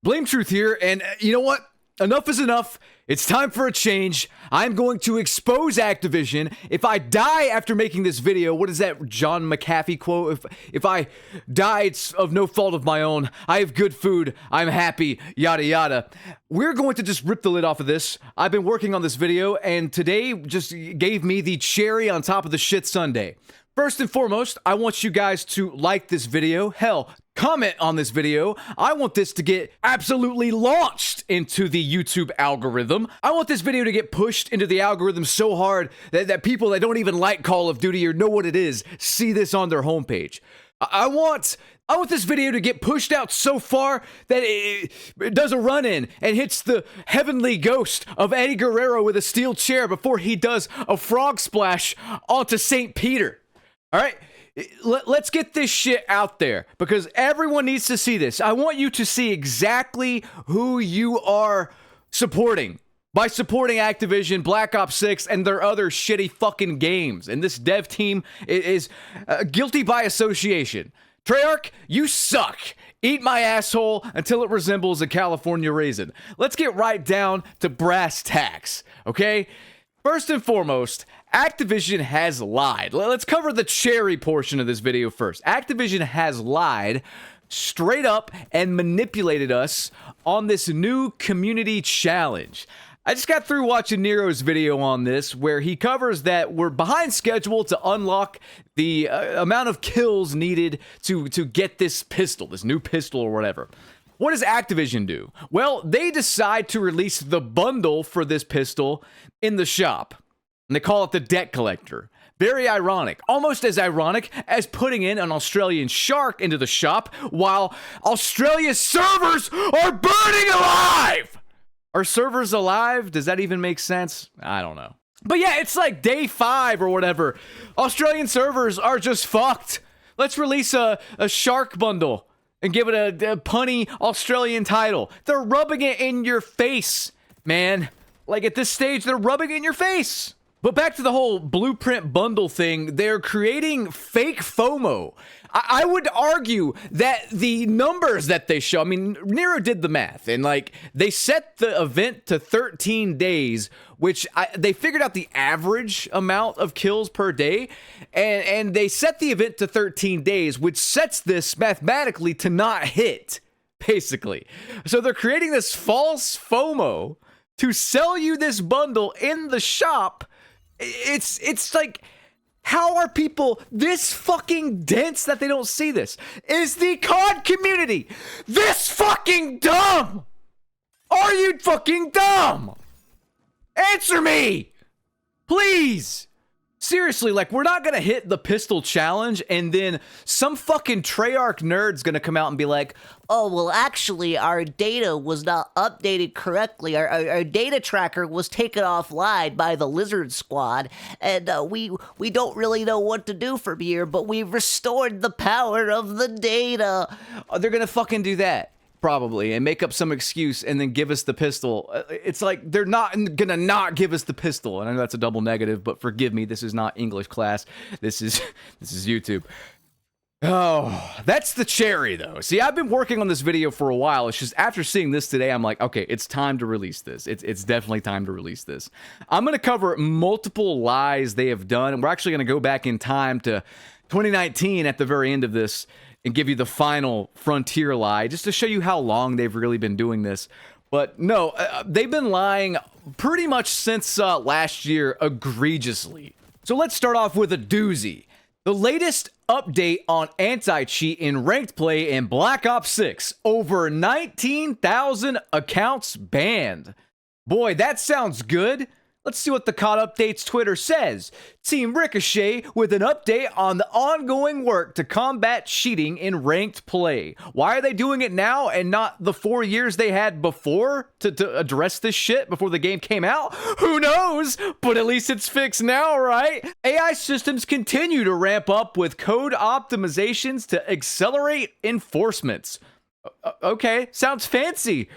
Blame Truth here, and you know what? Enough is enough. It's time for a change. I'm going to expose Activision. If I die after making this video, what is that John McAfee quote? If I die, it's of no fault of my own. I have good food. I'm happy. Yada yada. We're going to just rip the lid off of this. I've been working on this video, and today just gave me the cherry on top of the shit sundae. First and foremost, I want you guys to like this video. Hell, comment on this video. I want this to get absolutely launched into the YouTube algorithm. I want this video to get pushed into the algorithm so hard that people that don't even like Call of Duty or know what it is see this on their homepage. I want this video to get pushed out so far that it does a run-in and hits the heavenly ghost of Eddie Guerrero with a steel chair before he does a frog splash onto St. Peter. All right, let's get this shit out there because everyone needs to see this. I want you to see exactly who you are supporting by supporting Activision, Black Ops 6, and their other shitty fucking games. And this dev team is guilty by association. Treyarch, you suck. Eat my asshole until it resembles a California raisin. Let's get right down to brass tacks, okay? First and foremost, Activision has lied. Let's cover the cherry portion of this video first. Activision has lied straight up and manipulated us on this new community challenge. I just got through watching Nero's video on this where he covers that we're behind schedule to unlock the amount of kills needed to get this pistol, this new pistol or whatever. What does Activision do? Well, they decide to release the bundle for this pistol in the shop. And they call it the Debt Collector. Very ironic. Almost as ironic as putting in an Australian shark into the shop while Australia's servers are burning alive! Are servers alive? Does that even make sense? I don't know. But yeah, it's like day 5 or whatever. Australian servers are just fucked. Let's release a shark bundle and give it a punny Australian title. They're rubbing it in your face, man. Like at this stage, they're rubbing it in your face. But back to the whole Blueprint bundle thing, they're creating fake FOMO. I would argue that the numbers that they show, I mean, Nero did the math, and like they set the event to 13 days, which they figured out the average amount of kills per day, and they set the event to 13 days, which sets this mathematically to not hit, basically. So they're creating this false FOMO to sell you this bundle in the shop. It's like, how are people this fucking dense that they don't see this? Is the COD community this fucking dumb? Are you fucking dumb? Answer me, please. Seriously, like, we're not gonna hit the pistol challenge and then some fucking Treyarch nerd's gonna come out and be like, oh, well, actually, our data was not updated correctly. Our data tracker was taken offline by the Lizard Squad, and we don't really know what to do from here, but we restored the power of the data. They're gonna fucking do that. Probably, and make up some excuse and then give us the pistol. It's like they're not gonna not give us the pistol. And I know that's a double negative, but forgive me, this is not English class. This is YouTube. Oh, that's the cherry though. See, I've been working on this video for a while. It's just after seeing this today, I'm like, okay, it's time to release this. It's definitely time to release this. I'm gonna cover multiple lies they have done, and we're actually gonna go back in time to 2019 at the very end of this and give you the final frontier lie, just to show you how long they've really been doing this. But no, they've been lying pretty much since last year, egregiously. So let's start off with a doozy. The latest update on anti-cheat in ranked play in Black Ops 6. Over 19,000 accounts banned. Boy, that sounds good. Let's see what the COD Updates Twitter says. Team Ricochet with an update on the ongoing work to combat cheating in ranked play. Why are they doing it now and not the 4 years they had before to address this shit before the game came out? Who knows? But at least it's fixed now, right? AI systems continue to ramp up with code optimizations to accelerate enforcements. Okay, sounds fancy.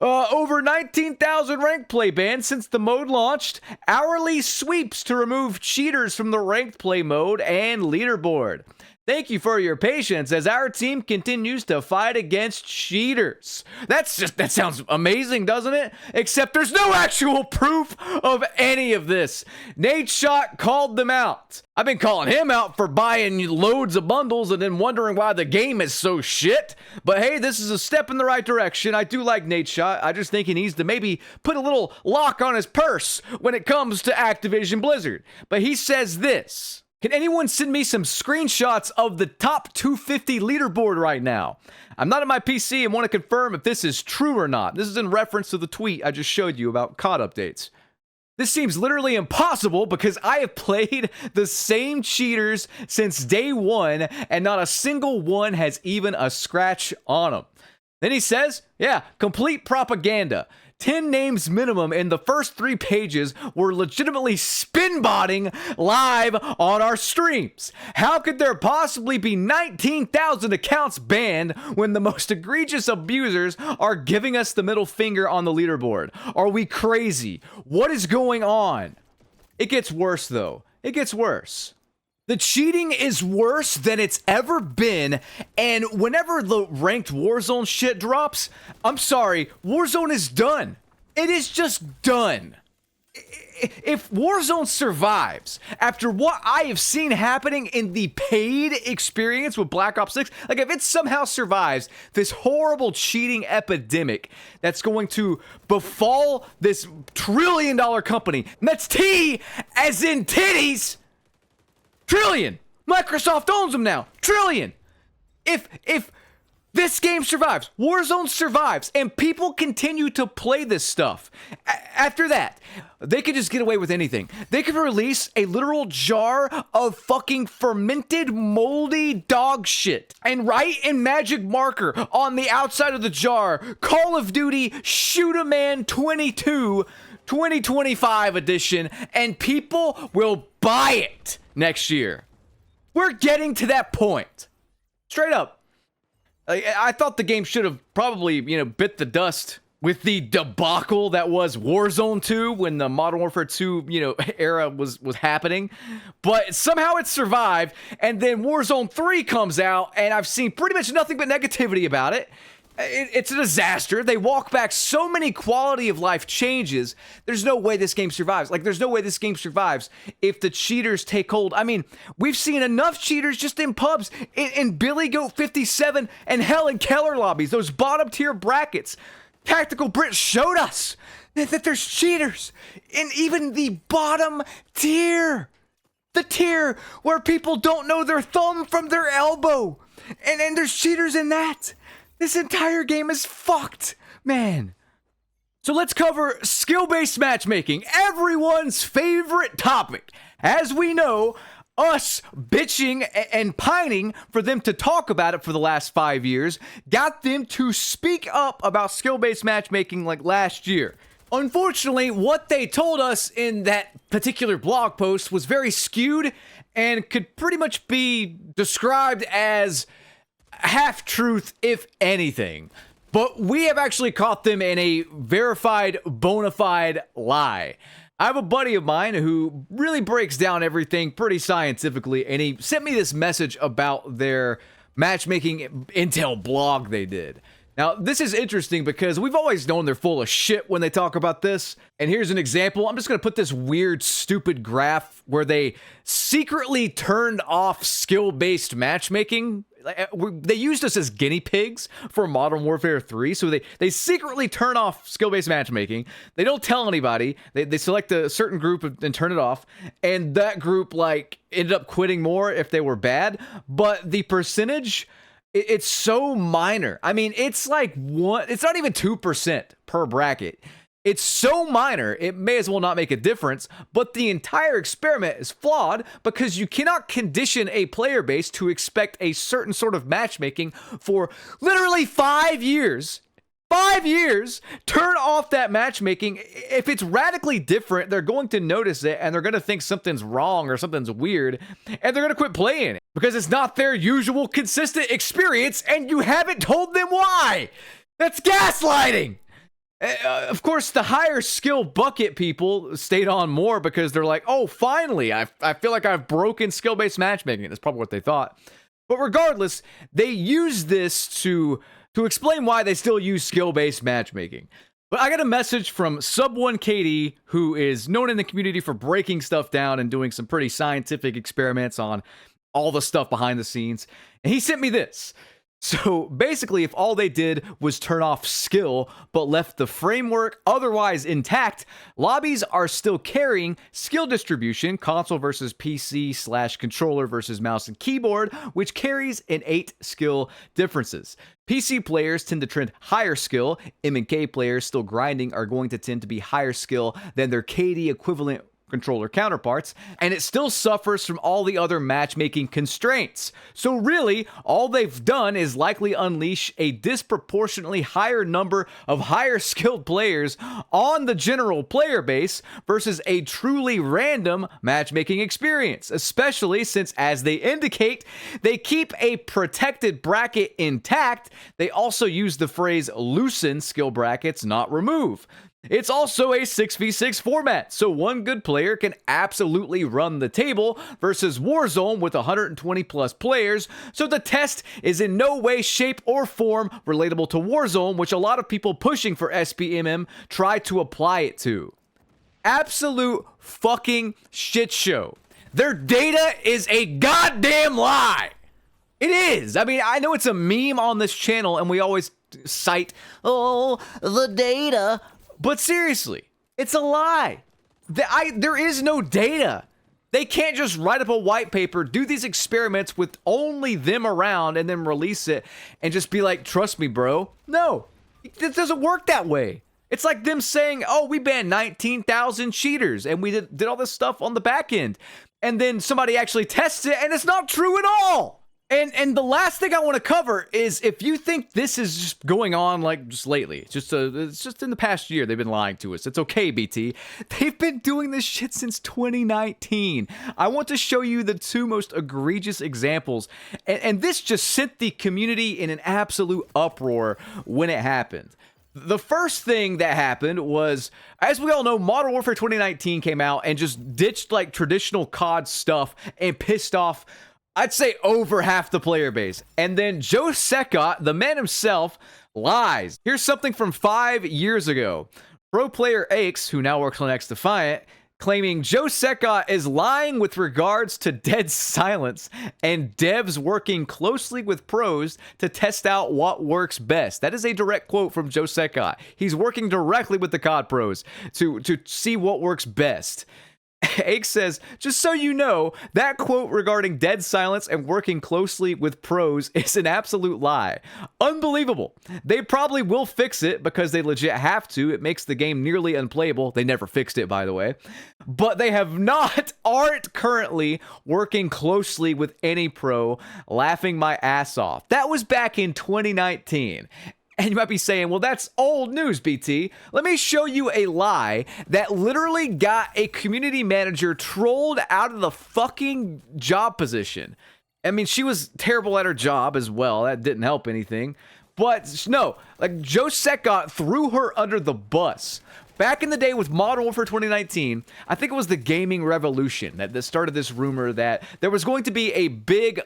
Over 19,000 ranked play bans since the mode launched. Hourly sweeps to remove cheaters from the ranked play mode and leaderboard. Thank you for your patience as our team continues to fight against cheaters. That sounds amazing, doesn't it? Except there's no actual proof of any of this. Nadeshot called them out. I've been calling him out for buying loads of bundles and then wondering why the game is so shit. But hey, this is a step in the right direction. I do like Nadeshot. I just think he needs to maybe put a little lock on his purse when it comes to Activision Blizzard. But he says this. Can anyone send me some screenshots of the top 250 leaderboard right now? I'm not on my PC and want to confirm if this is true or not. This is in reference to the tweet I just showed you about COD updates. This seems literally impossible because I have played the same cheaters since day one and not a single one has even a scratch on them. Then he says, yeah, complete propaganda. 10 names minimum in the first 3 pages were legitimately spin-botting live on our streams. How could there possibly be 19,000 accounts banned when the most egregious abusers are giving us the middle finger on the leaderboard? Are we crazy? What is going on? It gets worse though. It gets worse. The cheating is worse than it's ever been, and whenever the ranked Warzone shit drops, I'm sorry, Warzone is done. It is just done. If Warzone survives, after what I have seen happening in the paid experience with Black Ops 6, like if it somehow survives this horrible cheating epidemic that's going to befall this $1 trillion company, and that's T as in titties, trillion. Microsoft owns them now. Trillion. If this game survives, Warzone survives, and people continue to play this stuff, after that, they could just get away with anything. They could release a literal jar of fucking fermented, moldy dog shit and write in magic marker on the outside of the jar, Call of Duty Shoot a Man 22 2025 edition, and people will buy it next year. We're getting to that point. Straight up. I thought the game should have probably, bit the dust with the debacle that was Warzone 2 when the Modern Warfare 2, era was happening. But somehow it survived, and then Warzone 3 comes out, and I've seen pretty much nothing but negativity about it. It's a disaster. They walk back so many quality of life changes. There's no way this game survives. There's no way this game survives if the cheaters take hold. I mean, we've seen enough cheaters just in pubs, in Billy Goat 57, and hell, in Keller lobbies, those bottom tier brackets. Tactical Brit showed us that there's cheaters in even the bottom tier. The tier where people don't know their thumb from their elbow. And there's cheaters in that. This entire game is fucked, man. So let's cover skill-based matchmaking, everyone's favorite topic. As we know, us bitching and pining for them to talk about it for the last 5 years got them to speak up about skill-based matchmaking like last year. Unfortunately, what they told us in that particular blog post was very skewed and could pretty much be described as half-truth, if anything. But we have actually caught them in a verified, bona fide lie. I have a buddy of mine who really breaks down everything pretty scientifically, and he sent me this message about their matchmaking intel blog they did. Now, this is interesting because we've always known they're full of shit when they talk about this. And here's an example. I'm just going to put this weird, stupid graph where they secretly turned off skill-based matchmaking. They used us as guinea pigs for Modern Warfare 3. So they secretly turn off skill-based matchmaking. They don't tell anybody. They select a certain group and turn it off. And that group, ended up quitting more if they were bad. But the percentage... it's so minor. I mean, it's it's not even 2% per bracket. It's so minor, it may as well not make a difference, but the entire experiment is flawed because you cannot condition a player base to expect a certain sort of matchmaking for literally 5 years. 5 years, turn off that matchmaking. If it's radically different, they're going to notice it and they're going to think something's wrong or something's weird and they're going to quit playing it because it's not their usual consistent experience and you haven't told them why. That's gaslighting. Of course, the higher skill bucket people stayed on more because they're like, oh, finally, I feel like I've broken skill-based matchmaking. That's probably what they thought. But regardless, they use this to explain why they still use skill-based matchmaking. But I got a message from Sub1KD, who is known in the community for breaking stuff down and doing some pretty scientific experiments on all the stuff behind the scenes. And he sent me this. So basically, if all they did was turn off skill, but left the framework otherwise intact, lobbies are still carrying skill distribution, console versus PC / controller versus mouse and keyboard, which carries in 8 skill differences. PC players tend to trend higher skill. M&K players still grinding are going to tend to be higher skill than their KD equivalent controller counterparts, and it still suffers from all the other matchmaking constraints. So really, all they've done is likely unleash a disproportionately higher number of higher skilled players on the general player base versus a truly random matchmaking experience, especially since, as they indicate, they keep a protected bracket intact. They also use the phrase loosen skill brackets, not remove. It's also a 6v6 format, so one good player can absolutely run the table versus Warzone with 120 plus players, so the test is in no way, shape, or form relatable to Warzone, which a lot of people pushing for SPMM try to apply it to. Absolute fucking shit show. Their data is a goddamn lie. It is. I mean, I know it's a meme on this channel and we always cite, Oh, the data. But seriously, it's a lie. There is no data. They can't just write up a white paper, do these experiments with only them around, and then release it and just be like, trust me, bro. No, it doesn't work that way. It's like them saying, oh, we banned 19,000 cheaters and we did all this stuff on the back end. And then somebody actually tests it and it's not true at all. And the last thing I want to cover is, if you think this is just going on like just lately, it's just in the past year they've been lying to us. It's okay, BT. They've been doing this shit since 2019. I want to show you the 2 most egregious examples, and this just sent the community in an absolute uproar when it happened. The first thing that happened was, as we all know, Modern Warfare 2019 came out and just ditched like traditional COD stuff and pissed off, I'd say, over half the player base. And then Joe Secott, the man himself, lies. Here's something from 5 years ago. Pro player Aches, who now works on XDefiant, claiming Joe Secott is lying with regards to Dead Silence and devs working closely with pros to test out what works best. That is a direct quote from Joe Secott. He's working directly with the COD pros to see what works best. Ake says, just so you know, that quote regarding Dead Silence and working closely with pros is an absolute lie. Unbelievable. They probably will fix it because they legit have to. It makes the game nearly unplayable. They never fixed it, by the way. But they aren't currently working closely with any pro, laughing my ass off. That was back in 2019. And you might be saying, well, that's old news, BT. Let me show you a lie that literally got a community manager trolled out of the fucking job position. I mean, she was terrible at her job as well. That didn't help anything. But no, like, Joe Secott threw her under the bus. Back in the day with Modern Warfare 2019, I think it was the gaming revolution that started this rumor that there was going to be a big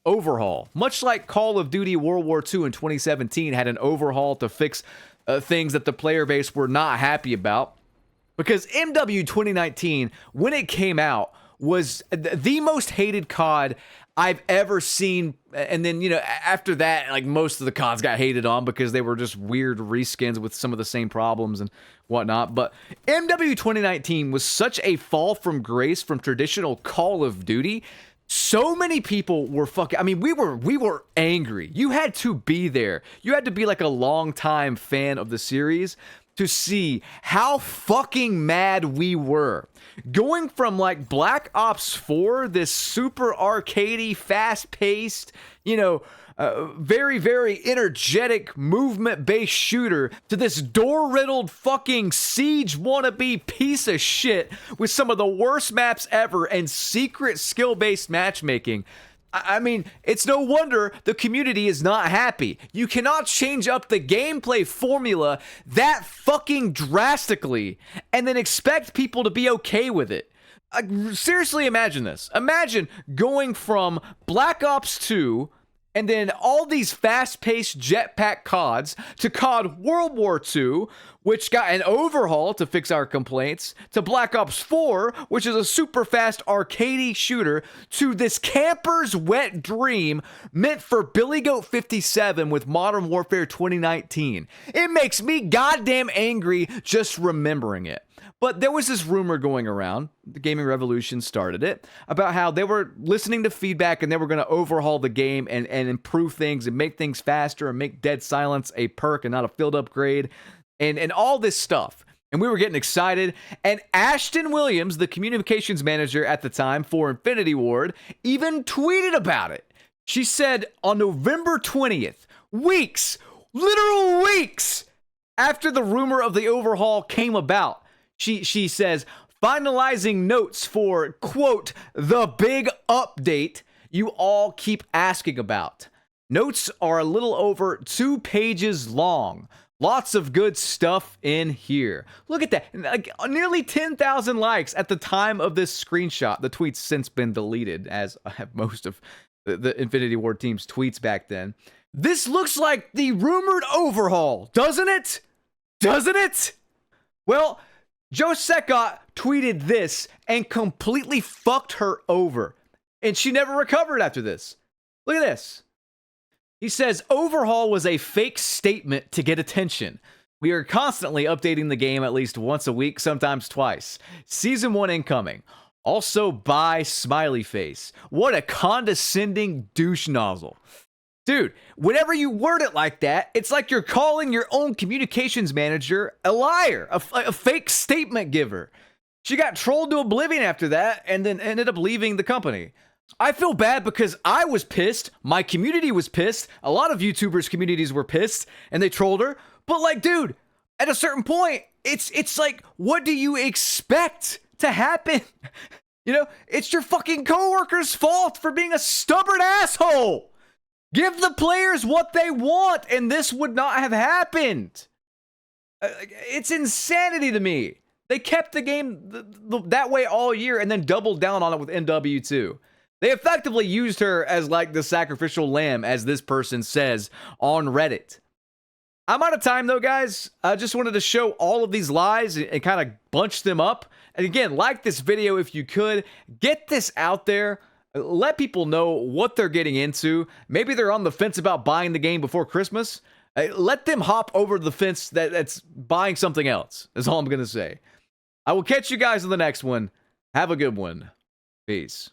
overhaul, much like Call of Duty World War II in 2017 had an overhaul to fix things that the player base were not happy about. Because MW 2019, when it came out, was the most hated COD I've ever seen. And then, you know, after that, like, most of the CODs got hated on because they were just weird reskins with some of the same problems and whatnot. But MW 2019 was such a fall from grace from traditional Call of Duty. So many people were fucking, I mean, we were angry. You had to be there. You had to be like a longtime fan of the series to see how fucking mad we were. Going from like Black Ops 4, this super arcadey, fast-paced, you know, very, very energetic movement-based shooter to this door-riddled fucking siege wannabe piece of shit with some of the worst maps ever and secret skill-based matchmaking. I mean, it's no wonder the community is not happy. You cannot change up the gameplay formula that fucking drastically and then expect people to be okay with it. Seriously, imagine this. Imagine going from Black Ops 2 and then all these fast-paced jetpack CODs to COD World War II, which got an overhaul to fix our complaints, to Black Ops 4, which is a super fast arcadey shooter, to this camper's wet dream meant for Billy Goat 57 with Modern Warfare 2019. It makes me goddamn angry just remembering it. But there was this rumor going around, the Gaming Revolution started it, about how they were listening to feedback and they were going to overhaul the game and improve things and make things faster and make Dead Silence a perk and not a field upgrade and all this stuff. And we were getting excited. And Ashton Williams, the communications manager at the time for Infinity Ward, even tweeted about it. She said on November 20th, literal weeks after the rumor of the overhaul came about, She says, finalizing notes for, quote, the big update you all keep asking about. Notes are a little over 2 pages long. Lots of good stuff in here. Look at that. Like, nearly 10,000 likes at the time of this screenshot. The tweet's since been deleted, as have most of the Infinity Ward team's tweets back then. This looks like the rumored overhaul, doesn't it? Doesn't it? Well, Joe Secott tweeted this and completely fucked her over. And she never recovered after this. Look at this. He says, overhaul was a fake statement to get attention. We are constantly updating the game at least once a week, sometimes twice. Season 1 incoming. Also by smiley face. What a condescending douche nozzle. Dude, whenever you word it like that, it's like you're calling your own communications manager a liar, a fake statement giver. She got trolled to oblivion after that and then ended up leaving the company. I feel bad because I was pissed, my community was pissed, a lot of YouTubers' communities were pissed, and they trolled her. But like, dude, at a certain point, it's like, what do you expect to happen? You know, it's your fucking coworker's fault for being a stubborn asshole. Give the players what they want, and this would not have happened. It's insanity to me. They kept the game that way all year and then doubled down on it with MW2. They effectively used her as like the sacrificial lamb, as this person says on Reddit. I'm out of time though, guys. I just wanted to show all of these lies and kind of bunch them up. And again, like this video if you could. Get this out there. Let people know what they're getting into. Maybe they're on the fence about buying the game before Christmas. Let them hop over the fence that's buying something else. That's all I'm going to say. I will catch you guys in the next one. Have a good one. Peace.